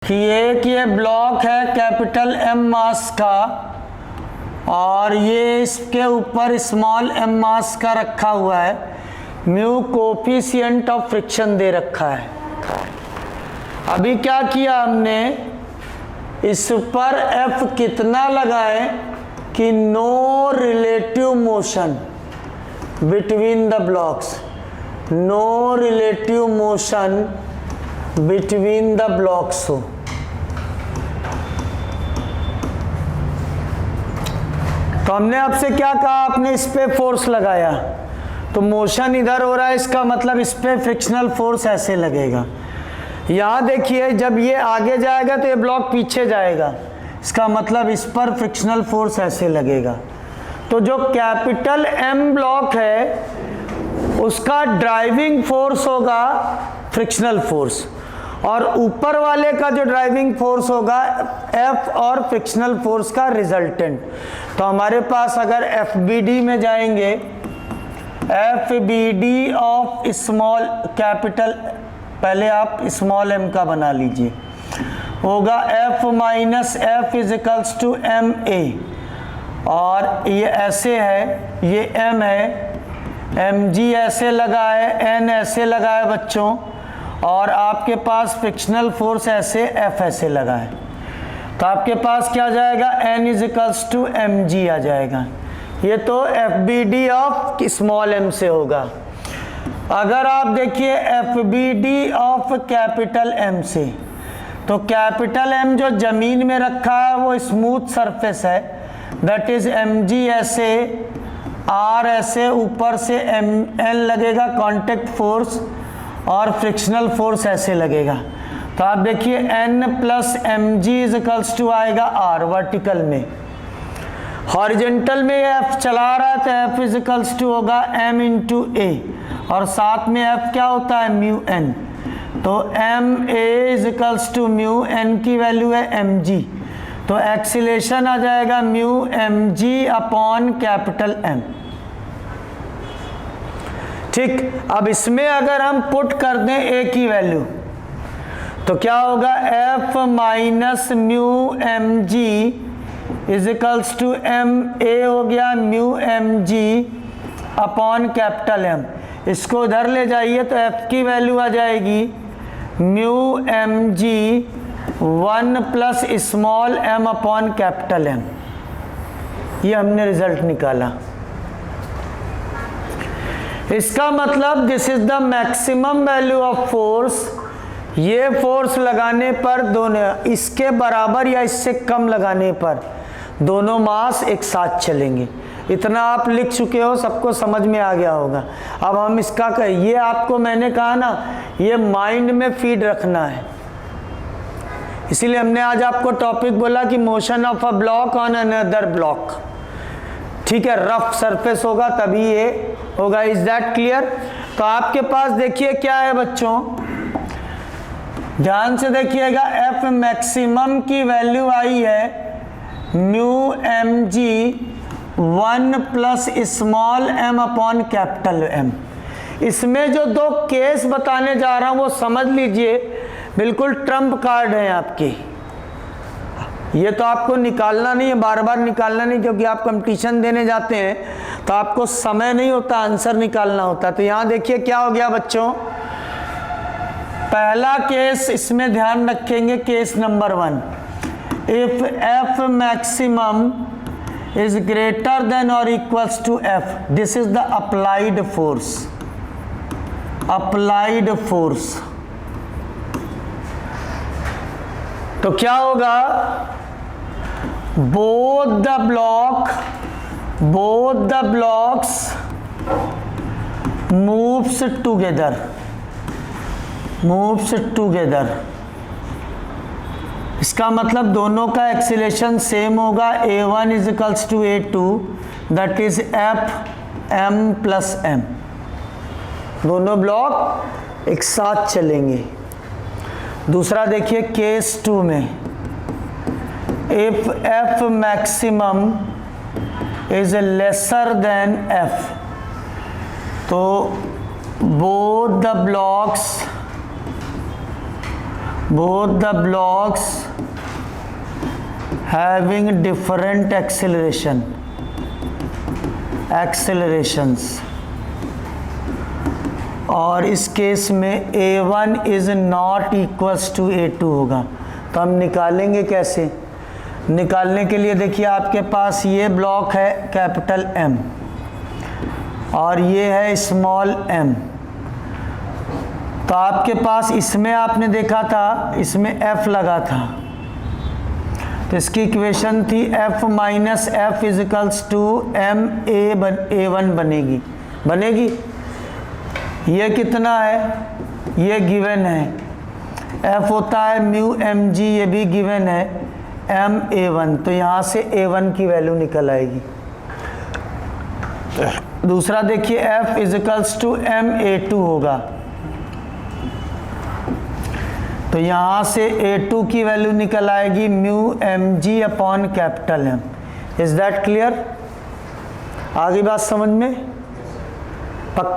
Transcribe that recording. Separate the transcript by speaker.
Speaker 1: कि एक ये ब्लॉक है कैपिटल एम मास का और ये इसके ऊपर स्मॉल एम मास का रखा हुआ है, म्यू कोफिशिएंट ऑफ फ्रिक्शन दे रखा है। अभी क्या किया हमने, इस पर एफ कितना लगाए कि no relative motion between the blocks, no relative motion between the blocks हो। तो हमने आपसे क्या कहा, आपने इस पे फोर्स लगाया तो मोशन इधर हो रहा है, इसका मतलब इस पे फ्रिक्शनल फोर्स ऐसे लगेगा। यहाँ देखिए जब ये आगे जाएगा तो ये ब्लॉक पीछे जाएगा, इसका मतलब इस पर फ्रिक्शनल फोर्स ऐसे लगेगा। तो जो कैपिटल एम ब्लॉक है उसका ड्राइविंग फोर्स होगा फ्रिक्शनल फोर्स, और ऊपर वाले का जो ड्राइविंग फोर्स होगा एफ और फ्रिक्शनल फोर्स का रिजल्टेंट। तो हमारे पास अगर एफ बी डी में जाएंगे, F B D of small capital, पहले आप स्मॉल एम का बना लीजिए, होगा F minus F is equals to M A, और ये ऐसे है, ये एम है, एम जी ऐसे लगा है, एन ऐसे लगा है बच्चों, और आपके पास फ्रिक्शनल फोर्स ऐसे एफ ऐसे लगा है। तो आपके पास क्या जाएगा, N is equals to M G आ जाएगा। ये तो F B D of small M से होगा। अगर आप देखिए F B D of capital M से, तो कैपिटल एम जो जमीन में रखा है वो स्मूथ सरफेस है, दैट इज एम जी ऐसे, आर ऐसे, ऊपर से एम एन लगेगा कॉन्टेक्ट फोर्स, और फ्रिक्शनल फोर्स ऐसे लगेगा। तो आप देखिए N plus M G is equals to आएगा आर वर्टिकल में, हॉरिजेंटल में एफ चला रहा है तो एफ इज इक्वल्स टू होगा एम इंटू ए, और साथ में एफ क्या होता है म्यू एन, तो M A is equals to mu N की वैल्यू है एम जी, तो एक्सीलेशन आ जाएगा mu M G upon capital M. ठीक, अब इसमें अगर हम पुट कर दें ए की वैल्यू तो क्या होगा, F minus mu M G is equals to M A हो गया mu M G upon capital M. इसको इधर ले जाइए तो एफ की वैल्यू आ जाएगी mu M G 1 plus small M upon capital M. ये हमने रिजल्ट निकाला। इसका मतलब this is the maximum value of force. ये फोर्स लगाने पर दोनों इसके बराबर या इससे कम लगाने पर दोनों मास एक साथ चलेंगे। इतना आप लिख चुके हो, सबको समझ में आ गया होगा। अब हम इसका ये आपको मैंने कहा ना, ये माइंड में फीड रखना है, इसीलिए हमने आज आपको टॉपिक बोला कि motion of a block on another block. ठीक है, रफ सरफेस होगा तभी ये होगा। Is that clear? तो आपके पास देखिए क्या है बच्चों, ध्यान से देखिएगा, एफ मैक्सिमम की वैल्यू आई है mu M G 1 plus small M upon capital M. इसमें जो दो केस बताने जा रहा हूं वो समझ लीजिए, बिल्कुल ट्रम्प कार्ड है आपकी। ये तो आपको निकालना नहीं है, बार बार निकालना नहीं, क्योंकि आप कंपटीशन देने जाते हैं तो आपको समय नहीं होता, आंसर निकालना होता। तो यहाँ देखिए क्या हो गया बच्चों, पहला केस इसमें ध्यान रखेंगे, case number 1, if F maximum is greater than or equals to F, this is the applied force, applied force। तो क्या होगा, both the blocks moves together। इसका मतलब दोनों का एक्सीलेशन सेम होगा, a1 is equals to a2, that is F M plus M. दोनों block एक साथ चलेंगे। दूसरा देखिए केस 2 में, if F maximum is lesser than F, तो both the blocks both the blocks having different accelerations, और इस केस में A1 is not equals to A2 होगा। तो हम निकालेंगे कैसे? निकालने के लिए देखिए आपके पास ये ब्लॉक है कैपिटल M और ये है स्मॉल m। तो आपके पास इसमें आपने देखा था इसमें f लगा था, तो इसकी इक्वेशन थी f minus F is equals to M A1 बनेगी। ये कितना है? ये गिवन है, f होता है म्यू mg, ये भी गिवन है m A1, तो यहाँ से A1 की वैल्यू निकल आएगी। दूसरा देखिए f equals to m A2 होगा, तो यहाँ से A2 की वैल्यू निकल आएगी mu mg upon capital M। Is that clear? आगे बात समझ में? पक्का?